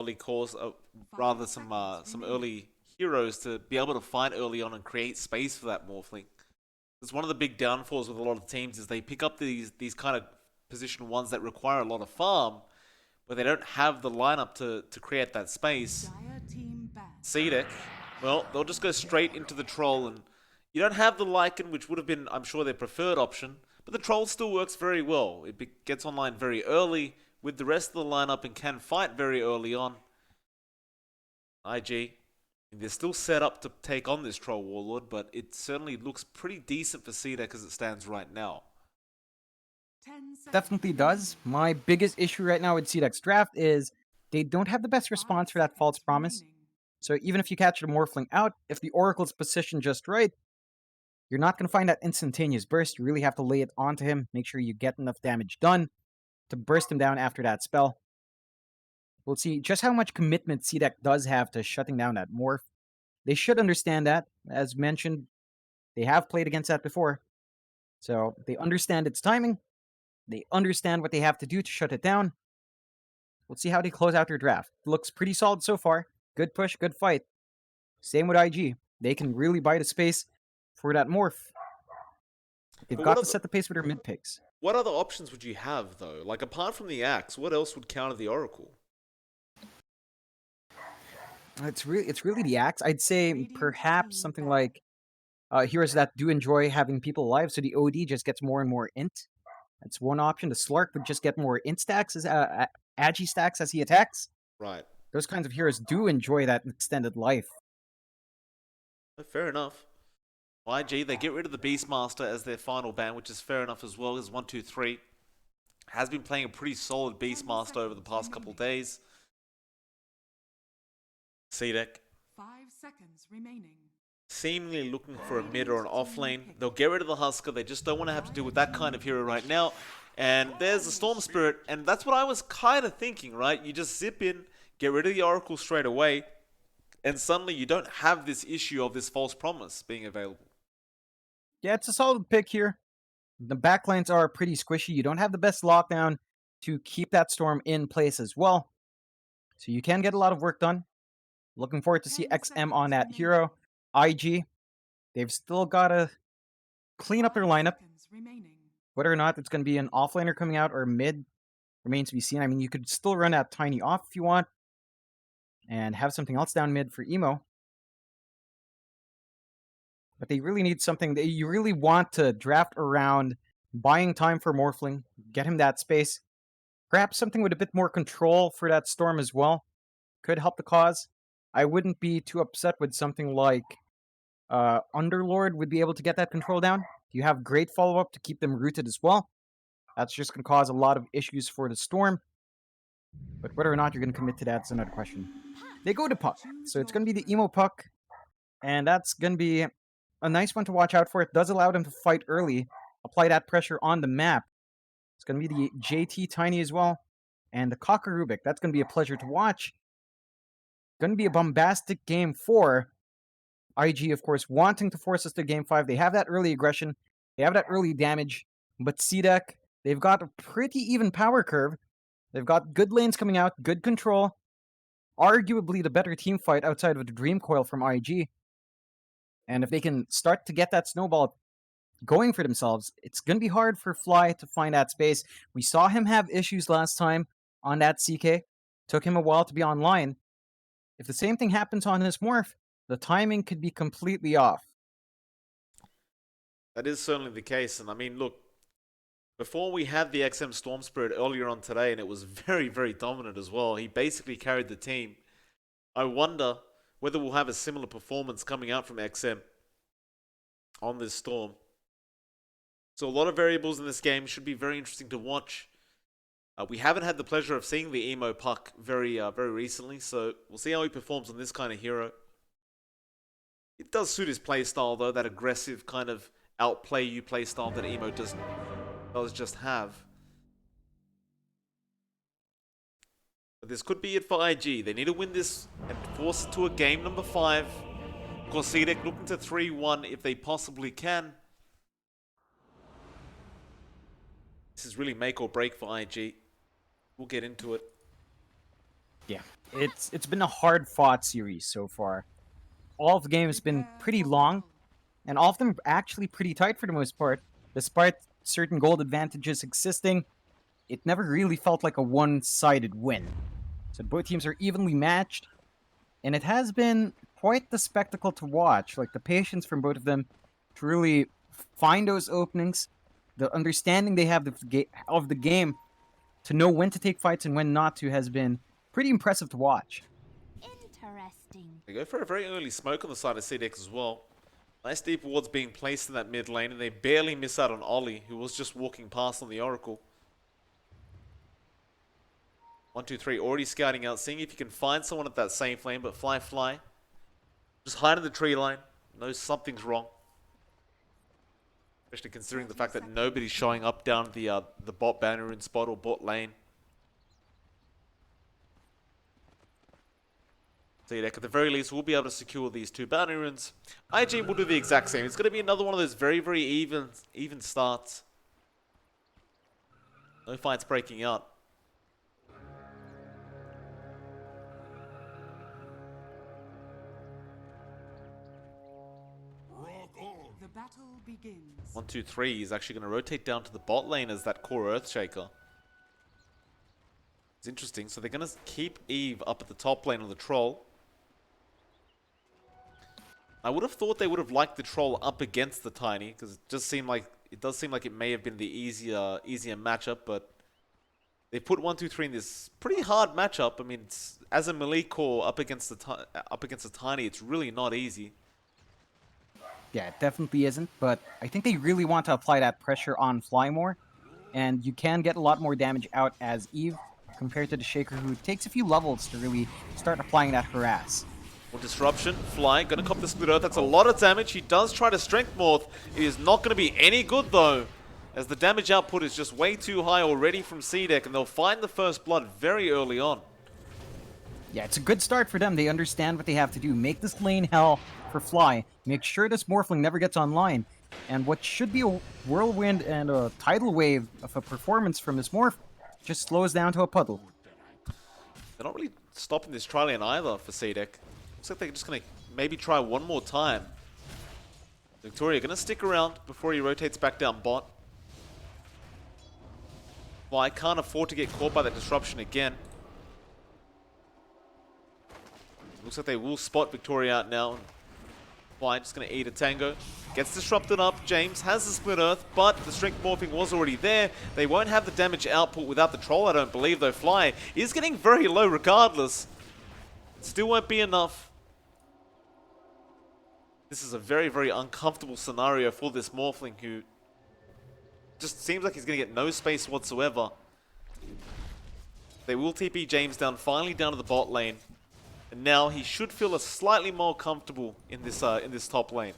early cores, rather some early heroes to be able to fight early on and create space for that morphling. Because one of the big downfalls with a lot of teams is they pick up these kind of position ones that require a lot of farm, but they don't have the lineup to create that space. CDEC, well, they'll just go straight into the troll, and you don't have the Lycan, which would have been, I'm sure, their preferred option, but the troll still works very well. It gets online very early with the rest of the lineup and can fight very early on. IG, they're still set up to take on this troll warlord, but it certainly looks pretty decent for CDEC as it stands right now. Definitely does. My biggest issue right now with CDEC's draft is they don't have the best response for that false promise. So even if you catch the Morphling out, if the Oracle's positioned just right, you're not going to find that instantaneous burst. You really have to lay it onto him, make sure you get enough damage done to burst him down after that spell. We'll see just how much commitment CDEC does have to shutting down that Morph. They should understand that. As mentioned, they have played against that before. So they understand its timing. They understand what they have to do to shut it down. We'll see how they close out their draft. Looks pretty solid so far. Good push, good fight. Same with IG. They can really buy the space for that morph. They've But got to set the pace with their mid picks. what other options would you have though? Like apart from the axe, what else would counter the oracle? It's really the axe. I'd say perhaps something like heroes that do enjoy having people alive, so the OD just gets more and more int. That's one option. The Slark would just get more int stacks as agi stacks as he attacks. Right. Those kinds of heroes do enjoy that extended life. Fair enough. YG, they get rid of the Beastmaster as their final ban, which is fair enough as well, as 1-2-3 has been playing a pretty solid Beastmaster over the past couple days. CDEC. 5 seconds remaining. Seemingly looking for a mid or an off lane. They'll get rid of the Husker. They just don't want to have to deal with that kind of hero right now. And there's the Storm Spirit, and that's what I was kind of thinking, right? You just zip in, get rid of the Oracle straight away, and suddenly you don't have this issue of this false promise being available. Yeah, it's a solid pick here. The backlines are pretty squishy. You don't have the best lockdown to keep that storm in place as well. So you can get a lot of work done. Looking forward to see XM on that hero. IG, they've still got to clean up their lineup. Whether or not it's going to be an offlaner coming out or mid remains to be seen. I mean, you could still run that Tiny off if you want and have something else down mid for emo. But they really need something that you really want to draft around buying time for Morphling, get him that space. Perhaps something with a bit more control for that storm as well could help the cause. I wouldn't be too upset with something like Underlord would be able to get that control down. You have great follow-up to keep them rooted as well. That's just going to cause a lot of issues for the storm. But whether or not you're going to commit to that is another question. They go to Puck. So it's going to be the emo Puck. And that's going to be a nice one to watch out for. It does allow them to fight early, apply that pressure on the map. It's going to be the JT Tiny as well. And the Cocker That's going to be a pleasure to watch. Going to be a bombastic game 4. IG, of course, wanting to force us to game 5. They have that early aggression. They have that early damage. But CDEC, they've got a pretty even power curve. They've got good lanes coming out, good control. Arguably the better team fight outside of the Dream Coil from IG. And if they can start to get that snowball going for themselves, it's going to be hard for Fly to find that space. We saw him have issues last time on that CK. Took him a while to be online. If the same thing happens on his Morph, the timing could be completely off. That is certainly the case. And I mean, look, before we had the XM Storm Spirit earlier on today, and it was very, very dominant as well. He basically carried the team. I wonder whether we'll have a similar performance coming out from XM on this Storm. So a lot of variables in this game. Should be very interesting to watch. We haven't had the pleasure of seeing the emo Puck very recently, so we'll see how he performs on this kind of hero. It does suit his playstyle though, that aggressive kind of outplay you playstyle that emo does just have. But this could be it for IG. They need to win this and force it to a game number 5. Of course, CDEC looking to 3-1 if they possibly can. This is really make or break for IG. We'll get into it. Yeah, it's been a hard-fought series so far. All of the games have been pretty long, and all of them actually pretty tight for the most part. Despite certain gold advantages existing, it never really felt like a one-sided win. So both teams are evenly matched, and it has been quite the spectacle to watch. Like the patience from both of them to really find those openings, the understanding they have of the game to know when to take fights and when not to has been pretty impressive to watch. Interesting. They go for a very early smoke on the side of CDEC as well. Nice deep wards being placed in that mid lane, and they barely miss out on Ollie, who was just walking past on the Oracle. 1, 2, 3, already scouting out, seeing if you can find someone at that same flame, but fly. Just hide in the tree line. Knows something's wrong. Especially considering the fact that nobody's showing up down the bot banner in spot or bot lane. CDEC at the very least will be able to secure these 2 bounty runes. IG will do the exact same. It's going to be another one of those very, very even starts. No fights breaking out. The battle begins. 1, 2, 3. He's actually going to rotate down to the bot lane as that core Earthshaker. It's interesting. So they're going to keep Eve up at the top lane on the troll. I would have thought they would have liked the troll up against the Tiny, because it does seem like it may have been the easier matchup, but they put 1, 2, 3 in this pretty hard matchup. I mean, as a melee core up against the Tiny, it's really not easy. Yeah, it definitely isn't, but I think they really want to apply that pressure on Fly more, and you can get a lot more damage out as Eve compared to the Shaker, who takes a few levels to really start applying that harass. Well, disruption, Fly, gonna cop the split earth. That's a lot of damage. He does try to strength morph. It is not gonna be any good though, as the damage output is just way too high already from CDEC, and they'll find the first blood very early on. Yeah, it's a good start for them. They understand what they have to do. Make this lane hell for Fly. Make sure this Morphling never gets online. And what should be a whirlwind and a tidal wave of a performance from this Morph just slows down to a puddle. They're not really stopping this tri lane either for CDEC. Looks like they're just going to maybe try one more time. Victoria going to stick around before he rotates back down bot. Fly can't afford to get caught by that disruption again. Looks like they will spot Victoria out now. Fly just going to eat a tango. Gets disrupted up. James has the split earth, but the strength morphing was already there. They won't have the damage output without the troll, I don't believe, though. Fly is getting very low regardless. Still won't be enough. This is a very, very uncomfortable scenario for this Morphling, who just seems like he's going to get no space whatsoever. They will TP James down, finally down to the bot lane. And now he should feel slightly more comfortable in this top lane.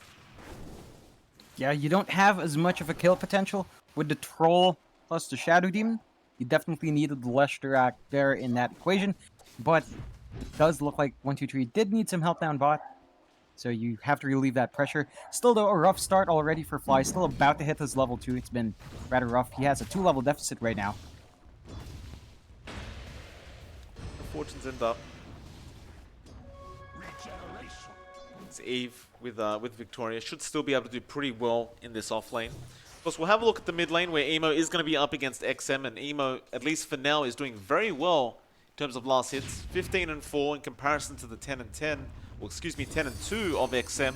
Yeah, you don't have as much of a kill potential with the Troll plus the Shadow Demon. You definitely needed the Leshrac there in that equation. But it does look like 1, 2, 3 did need some help down bot. So you have to relieve that pressure. Still, though, a rough start already for Fly. Still about to hit his level 2. It's been rather rough. He has a 2-level deficit right now. The fortunes end up. It's Eve with Victoria. Should still be able to do pretty well in this off lane. Of course, we'll have a look at the mid lane where Emo is going to be up against XM, and Emo, at least for now, is doing very well in terms of last hits. 15 and 4 in comparison to the 10 and 10. Well, excuse me, 10 and 2 of XM.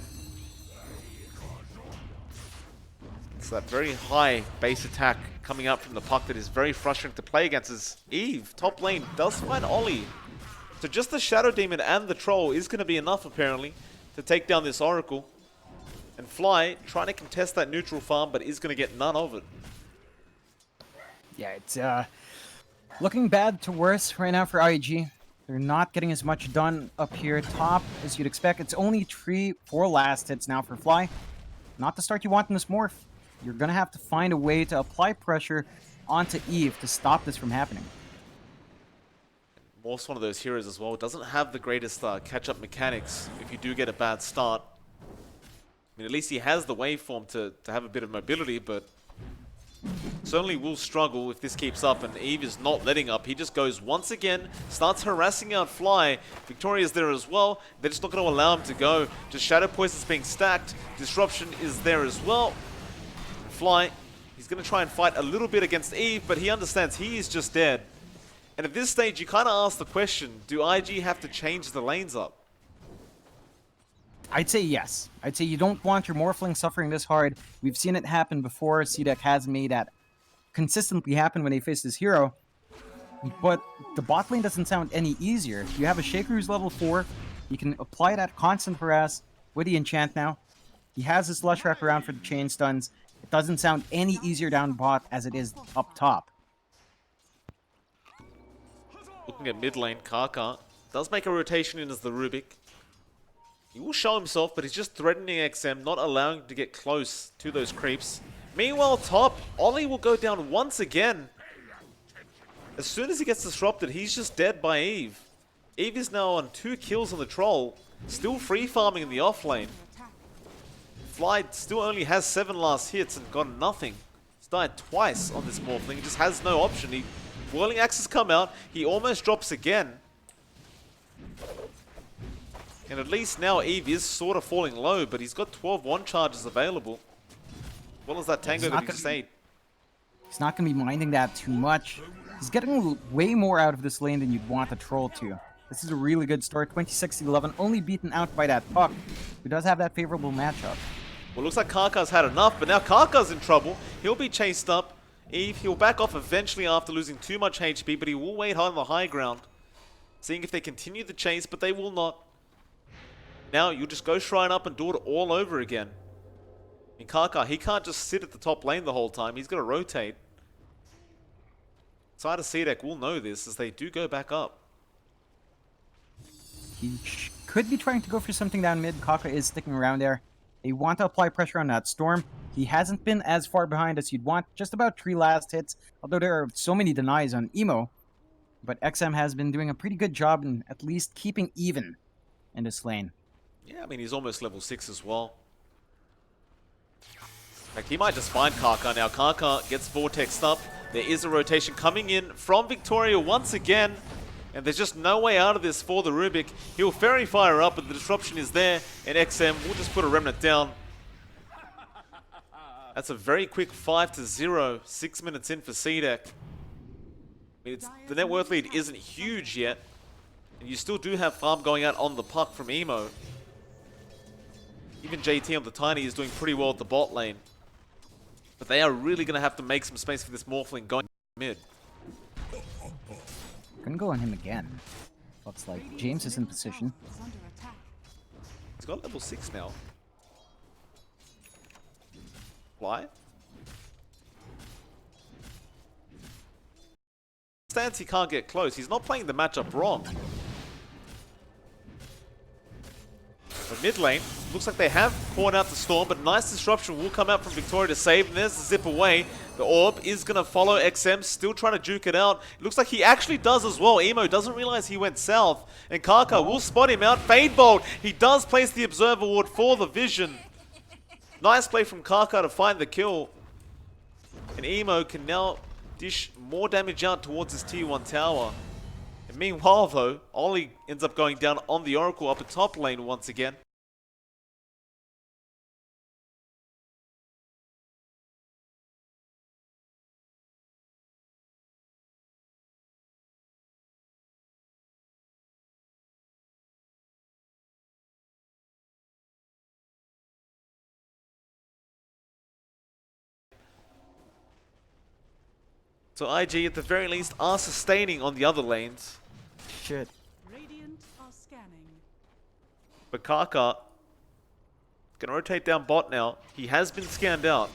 It's that very high base attack coming out from the puck that is very frustrating to play against, as Eve, top lane, does find Ollie. So just the Shadow Demon and the Troll is going to be enough, apparently, to take down this Oracle. And Fly trying to contest that neutral farm, but is going to get none of it. Yeah, it's looking bad to worse right now for IG. They're not getting as much done up here top as you'd expect. It's only 3-4 last hits now for Fly. Not the start you want in this Morph. You're going to have to find a way to apply pressure onto Eve to stop this from happening. Morph's one of those heroes as well. It doesn't have the greatest catch-up mechanics if you do get a bad start. I mean, at least he has the waveform to have a bit of mobility, but certainly will struggle if this keeps up, and Eve is not letting up. He just goes once again, starts harassing out Fly. Victoria's there as well. They're just not going to allow him to go. Just Shadow Poison's being stacked. Disruption is there as well. Fly, he's going to try and fight a little bit against Eve, but he understands he is just dead. And at this stage, you kind of ask the question, do IG have to change the lanes up? I'd say yes. I'd say you don't want your Morphling suffering this hard. We've seen it happen before. CDEC has made that consistently happen when they face this hero. But the bot lane doesn't sound any easier. You have a Shaker who's level 4. You can apply that constant harass with the enchant now. He has his Lush Wrap around for the chain stuns. It doesn't sound any easier down bot as it is up top. Looking at mid lane, Kaka does make a rotation in as the Rubik. He will show himself, but he's just threatening XM, not allowing him to get close to those creeps. Meanwhile, top, Ollie will go down once again. As soon as he gets disrupted, he's just dead by Eve. Eve is now on 2 kills on the Troll, still free farming in the off lane. Fly still only has 7 last hits and got nothing. He's died twice on this Morphling, he just has no option. Whirling Axes come out, he almost drops again. And at least now Eve is sort of falling low, but he's got 12 one charges available. As well as that Tango that he just ate. He's not going to be minding that too much. He's getting way more out of this lane than you'd want a Troll to. This is a really good start. 26-11, only beaten out by that Puck, who does have that favorable matchup. Well, looks like Karka's had enough, but now Karka's in trouble. He'll be chased up. Eve, he'll back off eventually after losing too much HP, but he will wait on the high ground. Seeing if they continue the chase, but they will not. Now, you'll just go Shrine up and do it all over again. And Karka, he can't just sit at the top lane the whole time. He's got to rotate. Side of CDEC will know this as they do go back up. He could be trying to go for something down mid. Kaka is sticking around there. They want to apply pressure on that Storm. He hasn't been as far behind as you'd want. Just about 3 last hits, although there are so many denies on Emo. But XM has been doing a pretty good job in at least keeping even in this lane. Yeah, I mean, he's almost level 6 as well. Like, he might just find Karka now. Karka gets vortexed up. There is a rotation coming in from Victoria once again. And there's just no way out of this for the Rubik. He'll Fairy Fire up, but the disruption is there. And XM will just put a Remnant down. That's a very quick 5-0, 6 minutes in for CDEC. I mean, the net worth lead isn't huge yet. And you still do have farm going out on the Puck from Emo. Even JT on the Tiny is doing pretty well at the bot lane. But they are really going to have to make some space for this Morphling going mid. Gonna go on him again. Looks like James is in position. He's got level 6 now. Fly? Stance, he can't get close. He's not playing the matchup wrong. But mid lane, looks like they have caught out the Storm, but nice disruption will come out from Victoria to save, and there's the zip away. The Orb is going to follow XM, still trying to juke it out. It looks like he actually does as well. Emo doesn't realize he went south, and Karka will spot him out. Fade Bolt, he does place the Observer Ward for the Vision. Nice play from Karka to find the kill. And Emo can now dish more damage out towards his tier 1 tower. And meanwhile though, Ollie ends up going down on the Oracle up at top lane once again. So IG at the very least are sustaining on the other lanes. Shit. Radiant are scanning. But Karka can rotate down bot now. He has been scanned out.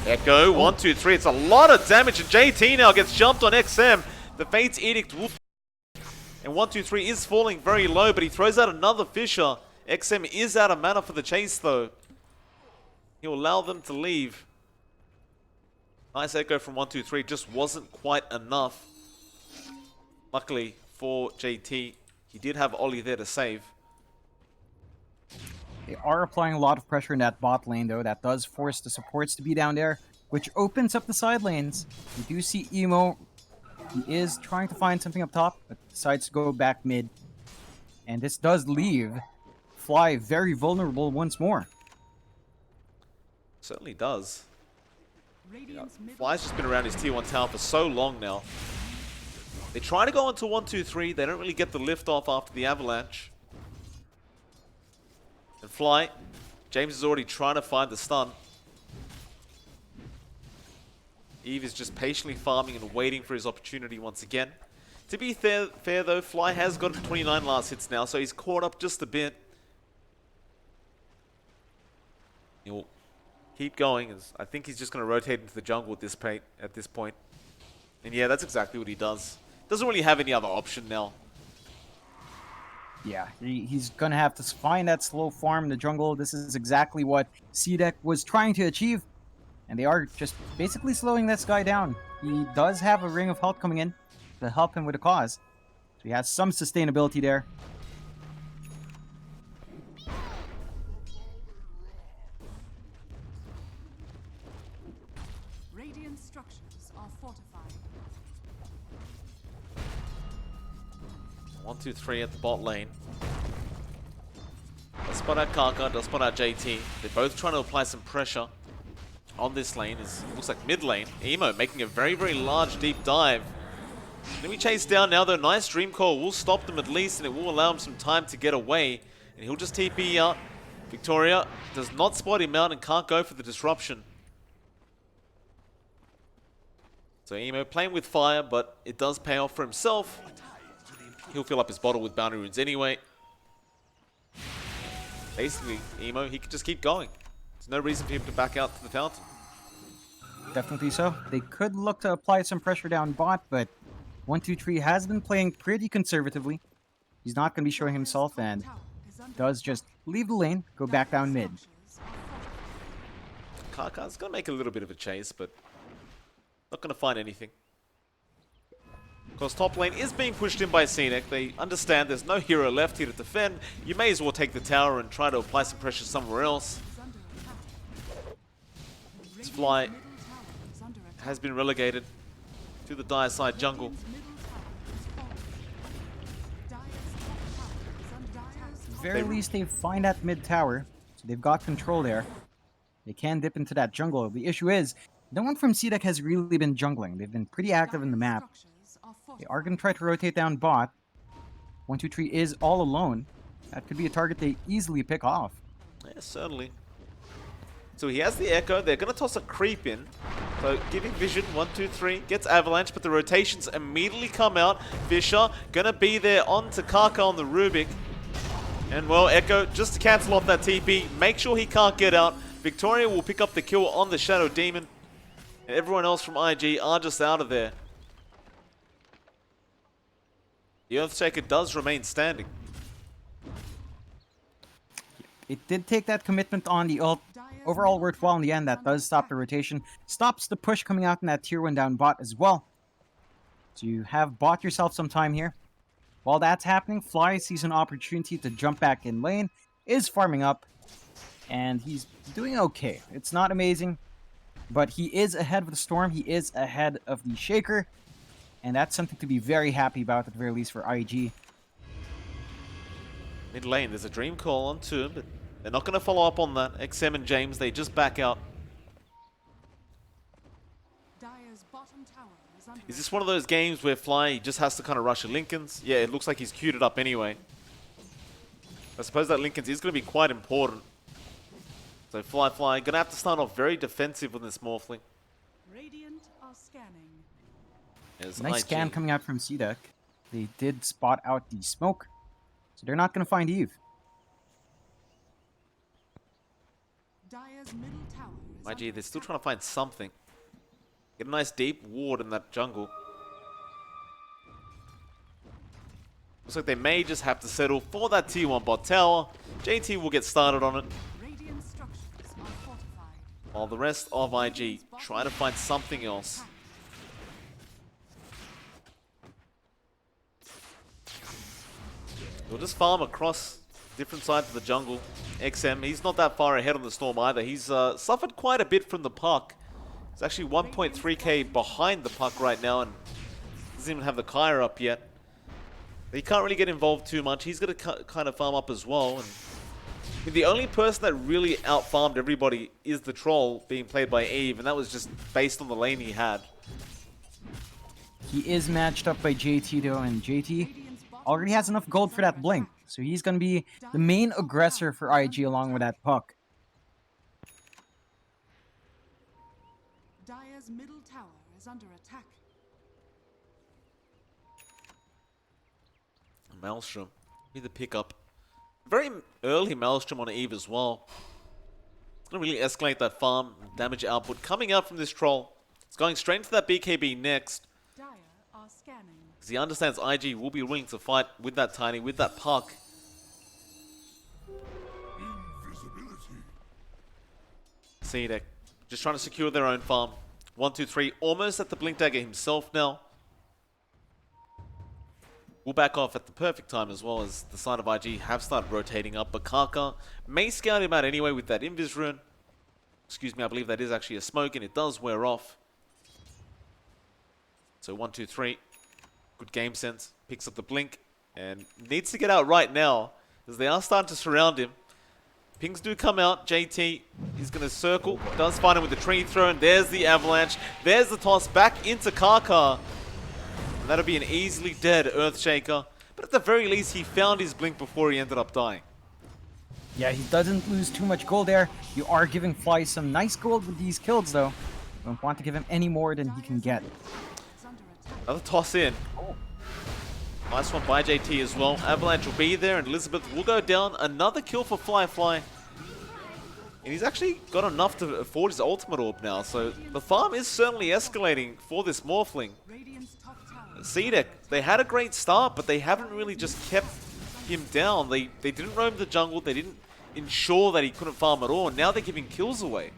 Echo, 1, 2, 3. It's a lot of damage, and JT now gets jumped on XM. The Fate's Edict will... And 1, 2, 3 is falling very low, but he throws out another Fissure. XM is out of mana for the chase, though. He'll allow them to leave. Nice echo from 1, 2, 3. Just wasn't quite enough. Luckily for JT, he did have Ollie there to save. They are applying a lot of pressure in that bot lane, though. That does force the supports to be down there, which opens up the side lanes. You do see Emo. He is trying to find something up top, but decides to go back mid. And this does leave Fly very vulnerable once more. Certainly does. Radiant's middle Fly's just been around his tier 1 tower for so long now. They try to go into 1-2-3. They don't really get the lift off after the avalanche. And Fly, James is already trying to find the stun. Eve is just patiently farming and waiting for his opportunity once again. To be fair though, Fly has got 29 last hits now, so he's caught up just a bit. He'll keep going, as I think he's just going to rotate into the jungle at this point. And yeah, that's exactly what he does. Doesn't really have any other option now. Yeah, he's gonna have to find that slow farm in the jungle. This is exactly what CDEC was trying to achieve. And they are just basically slowing this guy down. He does have a ring of health coming in to help him with the cause. So he has some sustainability there. radiant structures are fortified. 1-2-3 at the bot lane. Does spot out Kaka, does spot out JT. They're both trying to apply some pressure on this lane. It looks like mid lane. Emo making a very, very large deep dive. Let me chase down now though. Nice Dream Call will stop them at least, and it will allow him some time to get away. And he'll just TP out. Victoria does not spot him out and can't go for the disruption. So Emo playing with fire, but it does pay off for himself. He'll fill up his bottle with bounty runes anyway. Basically, Emo, he could just keep going. There's no reason for him to back out to the fountain. Definitely so. They could look to apply some pressure down bot, but 1-2-3 has been playing pretty conservatively. He's not going to be showing himself and does just leave the lane, go back down mid. Kaka's going to make a little bit of a chase, but not going to find anything. Of course, top lane is being pushed in by CDEC. They understand there's no hero left here to defend. You may as well take the tower and try to apply some pressure somewhere else. This Fly has been relegated to the dire side jungle. At the very least, they find that mid tower, so they've got control there. They can dip into that jungle. The issue is, no one from CDEC has really been jungling. They've been pretty active in the map. They are going to try to rotate down bot. 1-2-3 is all alone. That could be a target they easily pick off. Yeah, certainly. So he has the Echo. They're going to toss a creep in. So giving vision, 1-2-3, gets Avalanche, but the rotations immediately come out. Fisher going to be there on to Kaka on the Rubik. And well, Echo, just to cancel off that TP, make sure he can't get out. Victoria will pick up the kill on the Shadow Demon. And everyone else from IG are just out of there. The Earthshaker does remain standing. It did take that commitment on the ult. Overall worthwhile in the end. That does stop the rotation. Stops the push coming out in that tier 1 down bot as well. So you have bought yourself some time here. While that's happening, Fly sees an opportunity to jump back in lane. Is farming up. And he's doing okay. It's not amazing. But he is ahead of the Storm. He is ahead of the Shaker. And that's something to be very happy about, at the very least, for IG. Mid lane, there's a Dream Call on Tomb, but they're not going to follow up on that. XM and James, they just back out. Dire's bottom tower is under Is this one of those games where Fly just has to kind of rush a Linken's? Yeah, it looks like he's queued it up anyway. I suppose that Linken's is going to be quite important. So Fly, going to have to start off very defensive with this Morphling. Radiant are scanning. There's Nice IG. scan coming out from CDEC. They did spot out the smoke. So they're not going to find Eve. Dire's middle tower is IG, under they're still attack. trying to find something. Get a nice deep ward in that jungle. Looks like they may just have to settle for that tier 1 bot tower. JT will get started on it, Radiant structures are fortified. while the rest of IG try to find something else. They'll just farm across different sides of the jungle. XM. He's not that far ahead on the Storm either. He's suffered quite a bit from the puck. He's actually 1.3k behind the puck right now and doesn't even have the Kaya up yet. He can't really get involved too much. He's going to kind of farm up as well. And the only person that really out-farmed everybody is the Troll being played by Eve, and that was just based on the lane he had. He is matched up by JT though, and JT already has enough gold for that blink. So he's going to be the main aggressor for IG along with that puck. Dire's middle tower is under attack. Maelstrom. Need the pickup. Very early Maelstrom on Eve as well. It's going to really escalate that farm damage output coming out from this Troll. It's going straight into that BKB next. Dire are scanning. Because he understands IG will be willing to fight with that Tiny, with that puck. CDEC just trying to secure their own farm. 1, 2, 3, almost at the Blink Dagger himself now. We'll back off at the perfect time as well, as the side of IG have started rotating up, but Kaka may scout him out anyway with that Invis rune. Excuse me, I believe that is actually a smoke and it does wear off. So 1, 2, 3. Good game sense. Picks up the blink and needs to get out right now as they are starting to surround him. Pings do come out. JT is going to circle. Does find him with the tree throw, and there's the avalanche. There's the toss back into Kaka. And that'll be an easily dead Earthshaker. But at the very least, he found his blink before he ended up dying. Yeah, he doesn't lose too much gold there. You are giving Fly some nice gold with these kills, though. You don't want to give him any more than he can get. Another toss in. Nice one by JT as well. Avalanche will be there, and Elizabeth will go down. Another kill for Fly. And he's actually got enough to afford his ultimate orb now. So the farm is certainly escalating for this Morphling. Radiant's top tower. CDEC, they had a great start, but they haven't really just kept him down. They didn't roam the jungle. They didn't ensure that he couldn't farm at all. And now they're giving kills away.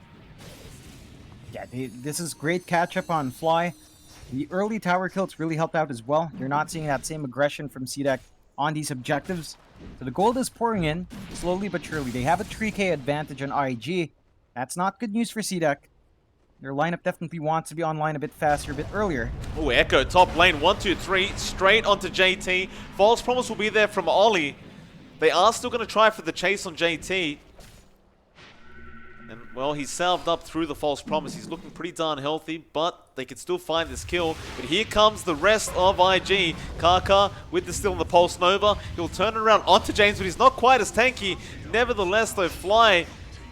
Yeah, this is great catch-up on Fly. The early tower kills really helped out as well. You're not seeing that same aggression from CDEC on these objectives. So the gold is pouring in, slowly but surely. They have a 3k advantage on IG. That's not good news for CDEC. Their lineup definitely wants to be online a bit faster, a bit earlier. Oh, Echo, top lane, 1, 2, 3, straight onto JT. False Promise will be there from Ollie. They are still going to try for the chase on JT. And, well, he's salved up through the False Promise. He's looking pretty darn healthy, but they can still find this kill. But here comes the rest of IG. Kaka with the still in the Pulse Nova. He'll turn it around onto James, but he's not quite as tanky. Nevertheless, though, Fly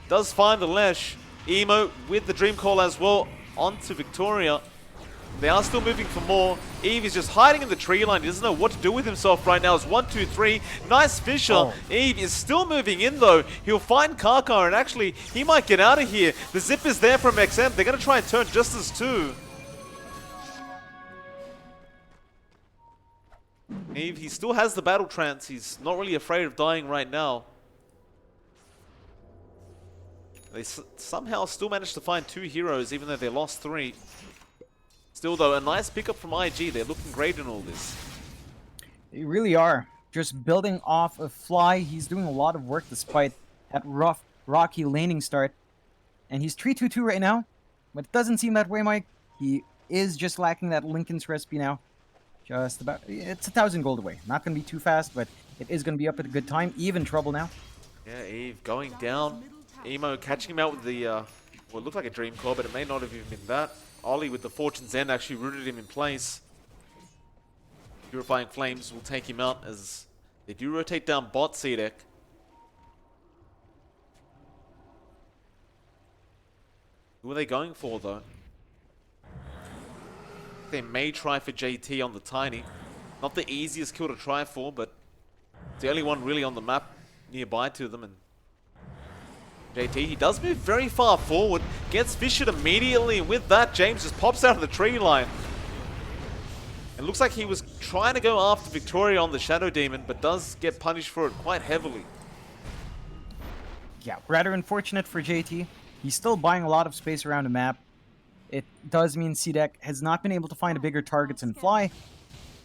does find the Lesh. Emo with the Dream Call as well onto Victoria. They are still moving for more. Eve is just hiding in the tree line. He doesn't know what to do with himself right now. It's 1, 2, 3. Nice Fisher. Oh. Eve is still moving in though. He'll find Kaka and actually he might get out of here. The zip is there from XM. They're going to try and turn Justice too. Eve, he still has the battle trance. He's not really afraid of dying right now. They somehow still managed to find 2 heroes even though they lost 3. Still though, a nice pickup from IG. They're looking great in all this. They really are. Just building off of Fly, he's doing a lot of work despite that rough, rocky laning start. And he's 3-2-2 right now, but it doesn't seem that way, Mike. He is just lacking that Lincoln's recipe now. Just about, it's 1,000 gold away. Not going to be too fast, but it is going to be up at a good time. Even trouble now. Yeah, Eve going down. Emo catching him out with the, well, it looked like a Dream Core, but it may not have even been that. Ollie with the Fortune's End actually rooted him in place. Purifying Flames will take him out as they do rotate down bot CDEC. Who are they going for though? They may try for JT on the Tiny. Not the easiest kill to try for, but it's the only one really on the map nearby to them. And JT, he does move very far forward, gets fished immediately, and with that, James just pops out of the tree line. It looks like he was trying to go after Victoria on the Shadow Demon, but does get punished for it quite heavily. Yeah, rather unfortunate for JT. He's still buying a lot of space around the map. It does mean CDEC has not been able to find bigger targets than Fly.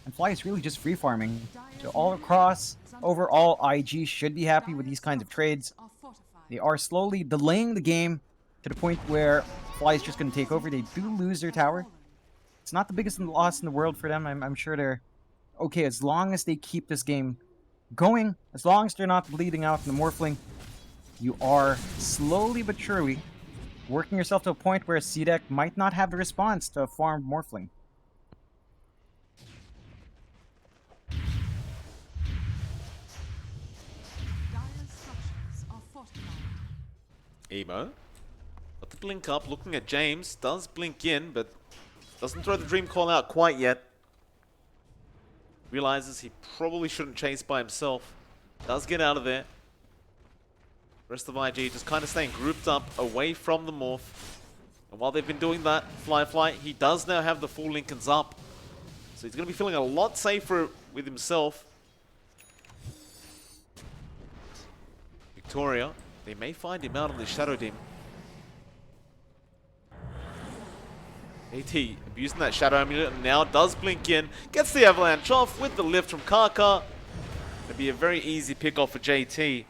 And Fly is really just free farming. So all across, overall, IG should be happy with these kinds of trades. They are slowly delaying the game to the point where Fly is just going to take over. They do lose their tower. It's not the biggest loss in the world for them. I'm sure they're okay as long as they keep this game going, as long as they're not bleeding out in the Morphling. You are slowly but surely working yourself to a point where CDEC might not have the response to a farmed Morphling. Dire's structures are fortified. Emo. Got the blink up, looking at James. Does blink in, but doesn't throw the Dream Call out quite yet. Realizes he probably shouldn't chase by himself. Does get out of there. Rest of IG just kind of staying grouped up away from the Morph. And while they've been doing that, Fly, he does now have the full Lincolns up. So he's going to be feeling a lot safer with himself. Victoria, they may find him out on the Shadow Dim. AT abusing that Shadow Amulet and now does blink in. Gets the Avalanche off with the lift from Kaka. It'll be a very easy pick off for JT.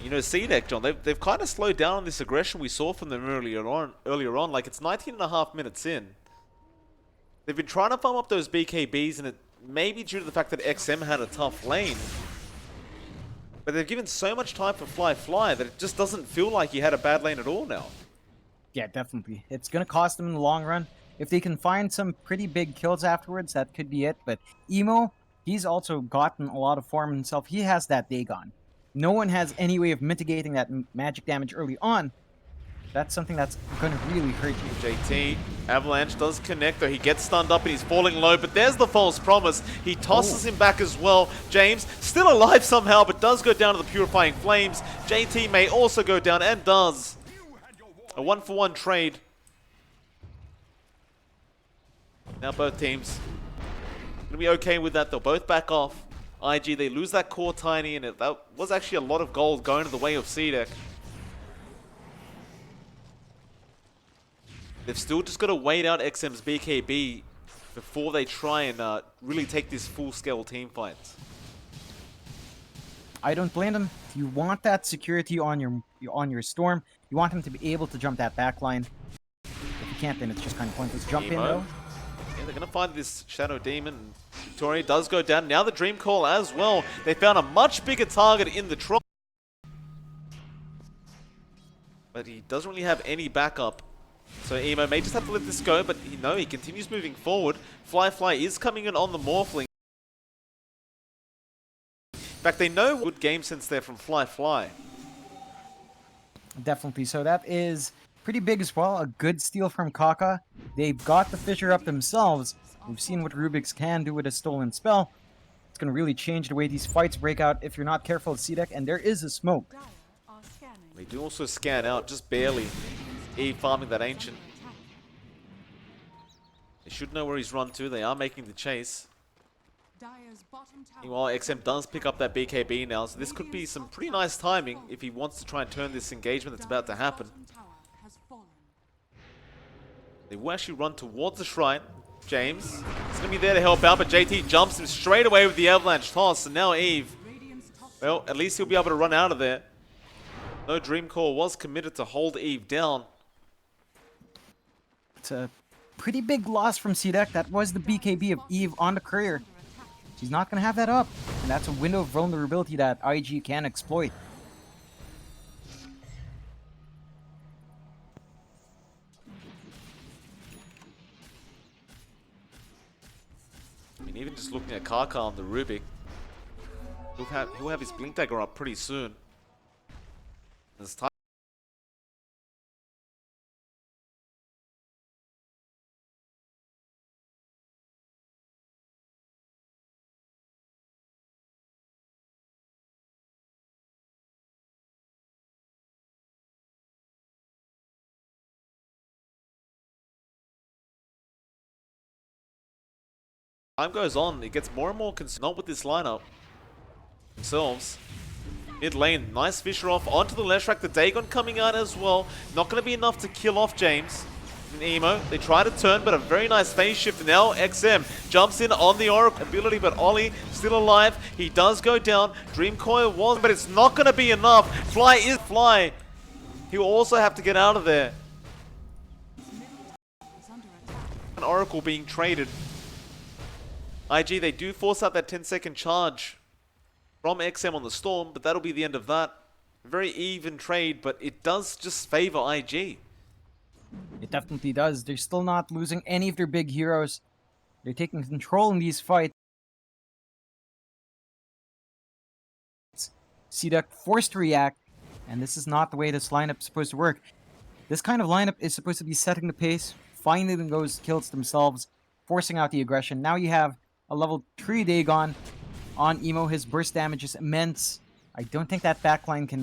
You know, CDEC, John, they've kind of slowed down on this aggression we saw from them earlier on. Like, it's 19.5 minutes in. They've been trying to farm up those BKBs, and it may be due to the fact that XM had a tough lane. But they've given so much time for Fly that it just doesn't feel like he had a bad lane at all now. Yeah, definitely. It's going to cost them in the long run. If they can find some pretty big kills afterwards, that could be it. But Emo, he's also gotten a lot of form himself. He has that Dagon. No one has any way of mitigating that magic damage early on. That's something that's going to really hurt you. JT, Avalanche does connect, though he gets stunned up and he's falling low, but there's the false promise. He tosses him back as well. James, still alive somehow, but does go down to the Purifying Flames. JT may also go down, and does. A 1-for-1 trade. Now both teams going to be okay with that. They'll both back off. IG, they lose that core Tiny, and that was actually a lot of gold going to the way of CDEC. They've still just got to wait out XM's BKB before they try and really take this full-scale team fight. I don't blame them. If you want that security on your Storm, you want him to be able to jump that back line. If you can't, then it's just kind of pointless. Jump in, though. Yeah, they're going to find this Shadow Demon. Victoria does go down. Now the Dream Call as well. They found a much bigger target in the Troll. But he doesn't really have any backup. So Emo may just have to let this go, but he continues moving forward. Fly is coming in on the Morphling. In fact, they know good game sense there from Fly. Definitely. So that is pretty big as well. A good steal from Kaka. They've got the Fissure up themselves. We've seen what Rubik's can do with a stolen spell. It's going to really change the way these fights break out if you're not careful with CDEC. And there is a smoke. Dire are scanning. They do also scan out, just barely. Eve farming that Ancient. They should know where he's run to. They are making the chase. Dire's bottom tower. Meanwhile, XM does pick up that BKB now, so this could be some pretty nice timing if he wants to try and turn this engagement that's about to happen. Bottom tower has fallen. They will actually run towards the shrine. James is going to be there to help out, but JT jumps him straight away with the Avalanche toss, and now Eve, Radiant's top well, at least he'll be able to run out of there. No Dream Core was committed to hold Eve down. It's a pretty big loss from CDEC. That was the BKB of Eve on the courier. She's not going to have that up. And that's a window of vulnerability that IG can exploit. I mean, even just looking at Kaka on the Rubik, he'll have his Blink Dagger up pretty soon. There's time. Time goes on, it gets more and more concerned. Not with this lineup themselves. Mid lane, nice Fissure off onto the Leshrac. The Dagon coming out as well. Not going to be enough to kill off James. Emo, they try to turn, but a very nice phase shift now. XM jumps in on the Oracle ability, but Ollie still alive. He does go down. Dream Coil was, but it's not going to be enough. Fly is Fly. He will also have to get out of there. Is under attack. An Oracle being traded. IG, they do force out that 10-second charge from XM on the Storm, but that'll be the end of that. Very even trade, but it does just favor IG. It definitely does. They're still not losing any of their big heroes. They're taking control in these fights. CDEC forced to react, and this is not the way this lineup is supposed to work. This kind of lineup is supposed to be setting the pace, finding those kills themselves, forcing out the aggression. Now you have a level 3 Dagon on Emo. His burst damage is immense. I don't think that backline can